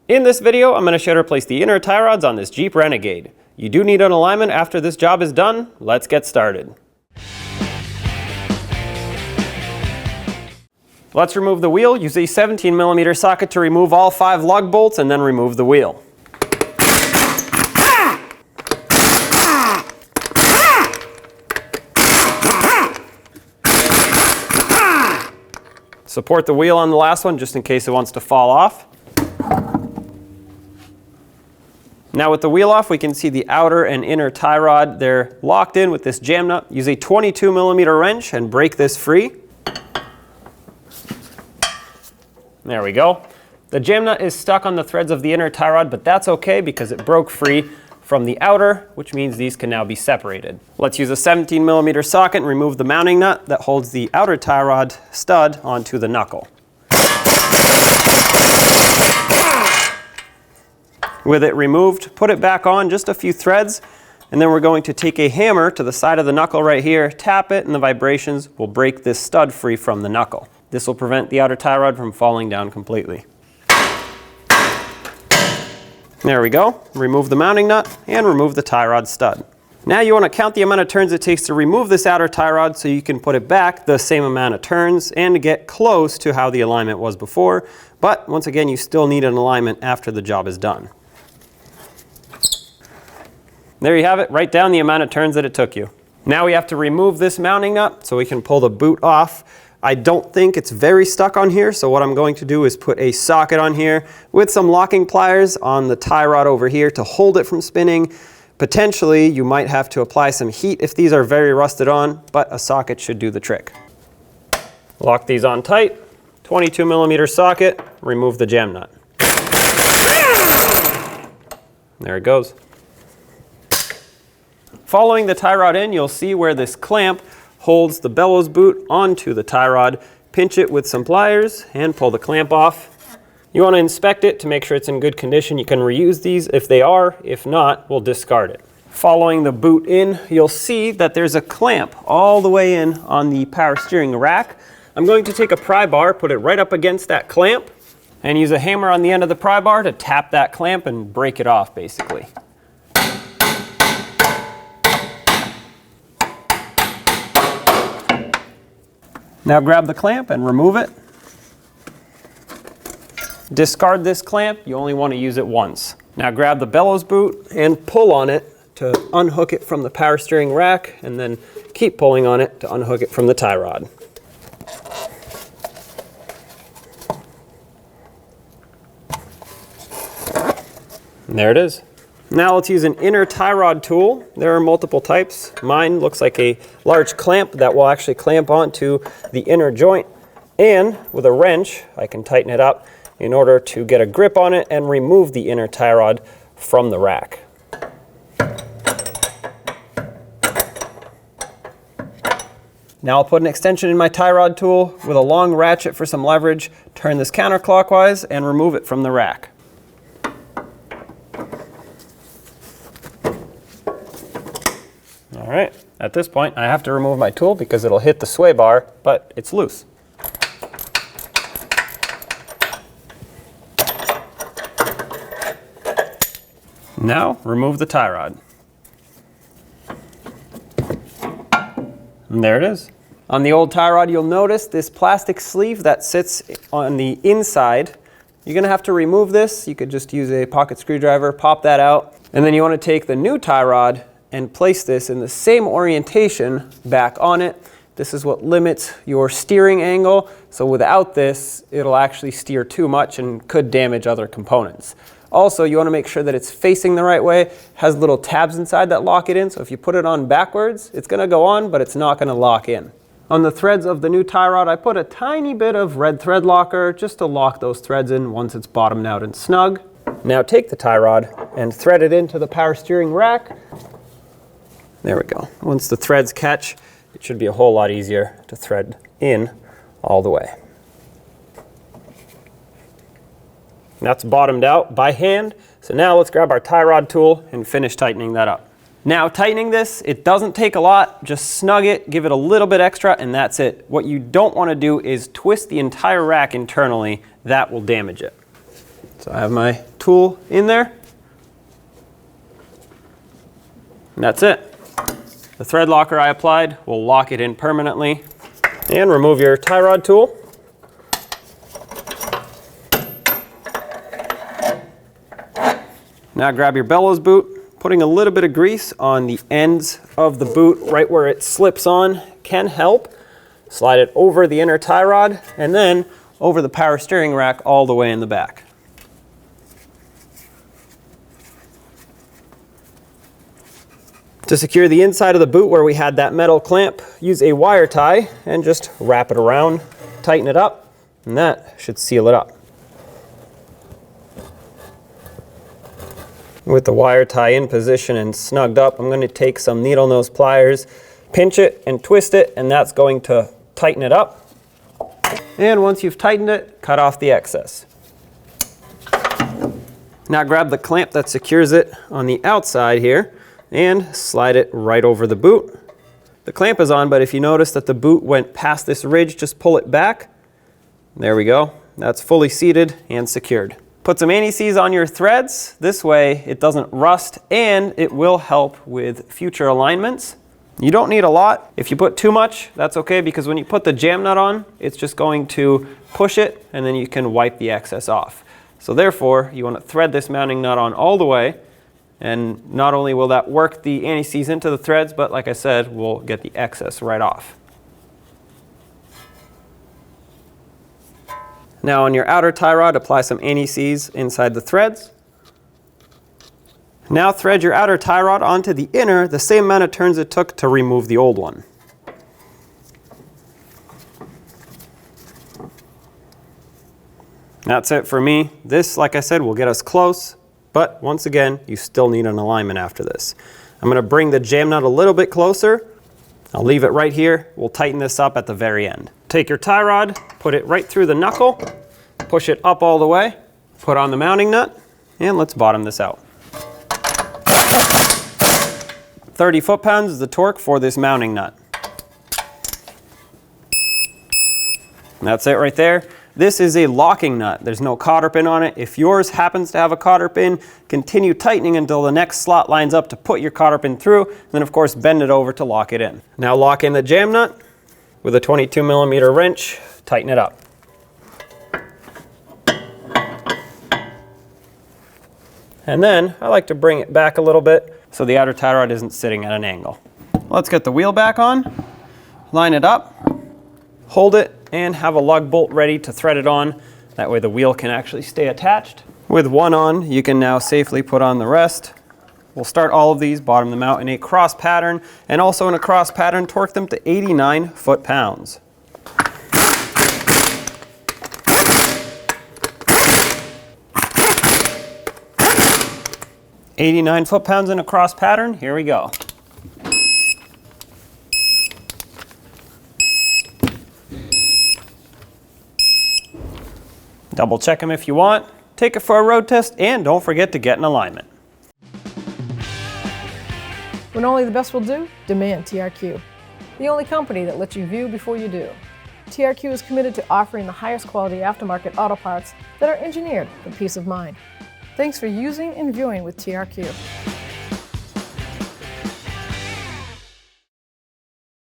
In this video, I'm going to show how to place the inner tie rods on this Jeep Renegade. You do need an alignment after this job is done. Let's get started. Let's remove the wheel. Use a 17mm socket to remove all 5 lug bolts and then remove the wheel. Support the wheel on the last one just in case it wants to fall off. Now with the wheel off, we can see the outer and inner tie rod. They're locked in with this jam nut. Use a 22mm wrench and break this free. There we go. The jam nut is stuck on the threads of the inner tie rod, but that's okay because it broke free from the outer, which means these can now be separated. Let's use a 17mm socket and remove the mounting nut that holds the outer tie rod stud onto the knuckle. With it removed, put it back on just a few threads, and then we're going to take a hammer to the side of the knuckle right here, tap it, and the vibrations will break this stud free from the knuckle. This will prevent the outer tie rod from falling down completely. There we go. Remove the mounting nut and remove the tie rod stud. Now you want to count the amount of turns it takes to remove this outer tie rod so you can put it back the same amount of turns and get close to how the alignment was before. But once again, you still need an alignment after the job is done. There you have it. Write down the amount of turns that it took you. Now we have to remove this mounting nut so we can pull the boot off. I don't think it's very stuck on here, so what I'm going to do is put a socket on here with some locking pliers on the tie rod over here to hold it from spinning. Potentially, you might have to apply some heat if these are very rusted on, but a socket should do the trick. Lock these on tight, 22mm socket, remove the jam nut. There it goes. Following the tie rod in, you'll see where this clamp holds the bellows boot onto the tie rod. Pinch it with some pliers and pull the clamp off. You want to inspect it to make sure it's in good condition. You can reuse these if they are. If not, we'll discard it. Following the boot in, you'll see that there's a clamp all the way in on the power steering rack. I'm going to take a pry bar, put it right up against that clamp, and use a hammer on the end of the pry bar to tap that clamp and break it off, basically. Now grab the clamp and remove it. Discard this clamp, you only want to use it once. Now grab the bellows boot and pull on it to unhook it from the power steering rack, and then keep pulling on it to unhook it from the tie rod. And there it is. Now let's use an inner tie rod tool. There are multiple types. Mine looks like a large clamp that will actually clamp onto the inner joint. And with a wrench, I can tighten it up in order to get a grip on it and remove the inner tie rod from the rack. Now I'll put an extension in my tie rod tool with a long ratchet for some leverage, turn this counterclockwise, and remove it from the rack. All right, at this point I have to remove my tool because it'll hit the sway bar, but it's loose. Now remove the tie rod. And there it is. On the old tie rod, you'll notice this plastic sleeve that sits on the inside. You're gonna have to remove this. You could just use a pocket screwdriver, pop that out. And then you wanna take the new tie rod and place this in the same orientation back on it. This is what limits your steering angle. So without this, it'll actually steer too much and could damage other components. Also, you want to make sure that it's facing the right way. It has little tabs inside that lock it in. So if you put it on backwards, it's going to go on, but it's not going to lock in. On the threads of the new tie rod, I put a tiny bit of red thread locker just to lock those threads in once it's bottomed out and snug. Now take the tie rod and thread it into the power steering rack. There we go. Once the threads catch, it should be a whole lot easier to thread in all the way. That's bottomed out by hand. So now let's grab our tie rod tool and finish tightening that up. Now tightening this, it doesn't take a lot. Just snug it, give it a little bit extra, and that's it. What you don't want to do is twist the entire rack internally. That will damage it. So I have my tool in there. And that's it. The thread locker I applied will lock it in permanently. And remove your tie rod tool. Now grab your bellows boot. Putting a little bit of grease on the ends of the boot right where it slips on can help. Slide it over the inner tie rod and then over the power steering rack all the way in the back. To secure the inside of the boot where we had that metal clamp, use a wire tie and just wrap it around, tighten it up, and that should seal it up. With the wire tie in position and snugged up, I'm going to take some needle nose pliers, pinch it and twist it, and that's going to tighten it up. And once you've tightened it, cut off the excess. Now grab the clamp that secures it on the outside here and slide it right over the boot. The clamp is on, but if you notice that the boot went past this ridge, just pull it back. There we go. That's fully seated and secured. Put some anti-seize on your threads. This way it doesn't rust and it will help with future alignments. You don't need a lot. If you put too much, that's okay, because when you put the jam nut on, it's just going to push it and then you can wipe the excess off. So therefore, you want to thread this mounting nut on all the way. And not only will that work the anti-seize into the threads, but like I said, we'll get the excess right off. Now on your outer tie rod, apply some anti-seize inside the threads. Now thread your outer tie rod onto the inner the same amount of turns it took to remove the old one. That's it for me. This, like I said, will get us close. But once again, you still need an alignment after this. I'm going to bring the jam nut a little bit closer. I'll leave it right here. We'll tighten this up at the very end. Take your tie rod, put it right through the knuckle, push it up all the way, put on the mounting nut, and let's bottom this out. 30 foot-pounds is the torque for this mounting nut. And that's it right there. This is a locking nut. There's no cotter pin on it. If yours happens to have a cotter pin, continue tightening until the next slot lines up to put your cotter pin through. Then of course bend it over to lock it in. Now lock in the jam nut with a 22mm wrench. Tighten it up. And then I like to bring it back a little bit so the outer tie rod isn't sitting at an angle. Let's get the wheel back on. Line it up. Hold it and have a lug bolt ready to thread it on. That way the wheel can actually stay attached. With one on, you can now safely put on the rest. We'll start all of these, bottom them out in a cross pattern, and also in a cross pattern, torque them to 89 foot-pounds. "89 foot-pounds in a cross pattern, here we go. Double check them if you want, take it for a road test, and don't forget to get in alignment. When only the best will do, demand TRQ. The only company that lets you view before you do. TRQ is committed to offering the highest quality aftermarket auto parts that are engineered for peace of mind. Thanks for using and viewing with TRQ.